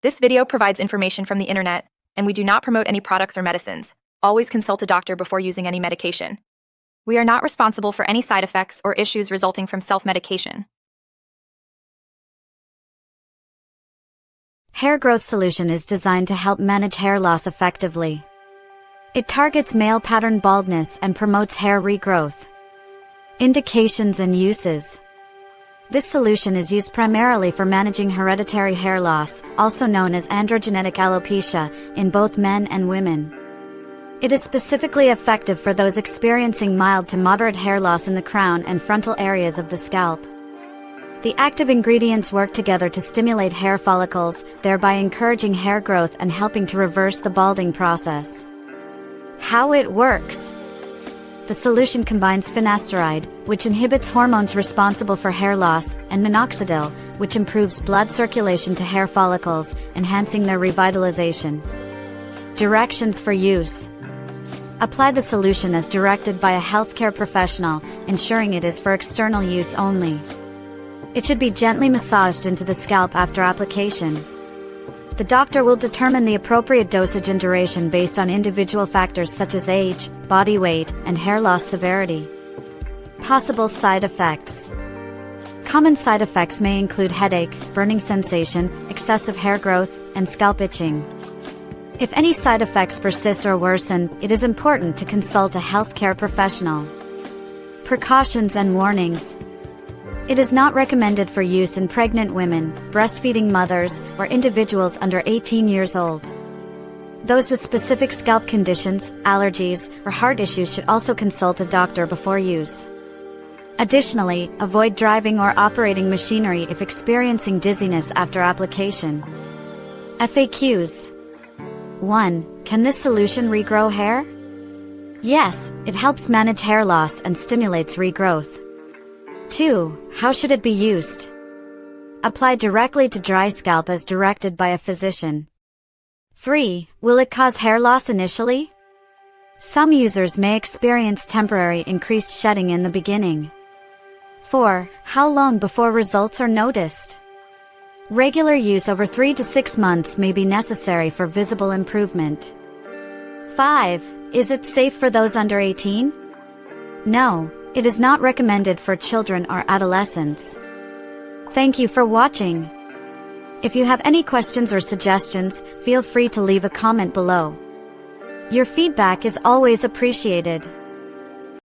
This video provides information from the internet, and we do not promote any products or medicines. Always consult a doctor before using any medication. We are not responsible for any side effects or issues resulting from self-medication. Hair growth solution is designed to help manage hair loss effectively. It targets male pattern baldness and promotes hair regrowth. Indications and uses. This solution is used primarily for managing hereditary hair loss, also known as androgenetic alopecia, in both men and women. It is specifically effective for those experiencing mild to moderate hair loss in the crown and frontal areas of the scalp. The active ingredients work together to stimulate hair follicles, thereby encouraging hair growth and helping to reverse the balding process. How it works. The solution combines finasteride, which inhibits hormones responsible for hair loss, and minoxidil, which improves blood circulation to hair follicles, enhancing their revitalization. Directions for use. Apply the solution as directed by a healthcare professional, ensuring it is for external use only. It should be gently massaged into the scalp after application. The doctor will determine the appropriate dosage and duration based on individual factors such as age, body weight, and hair loss severity. Possible side effects. Common side effects may include headache, burning sensation, excessive hair growth, and scalp itching. If any side effects persist or worsen, it is important to consult a healthcare professional. Precautions and warnings. It is not recommended for use in pregnant women, breastfeeding mothers, or individuals under 18 years old. Those with specific scalp conditions, allergies, or heart issues should also consult a doctor before use. Additionally, avoid driving or operating machinery if experiencing dizziness after application. FAQs. 1. Can this solution regrow hair? Yes, it helps manage hair loss and stimulates regrowth. 2. How should it be used? Apply directly to dry scalp as directed by a physician. 3. Will it cause hair loss initially? Some users may experience temporary increased shedding in the beginning. 4. How long before results are noticed? Regular use over 3 to 6 months may be necessary for visible improvement. 5. Is it safe for those under 18? No. It is not recommended for children or adolescents. Thank you for watching. If you have any questions or suggestions, feel free to leave a comment below. Your feedback is always appreciated.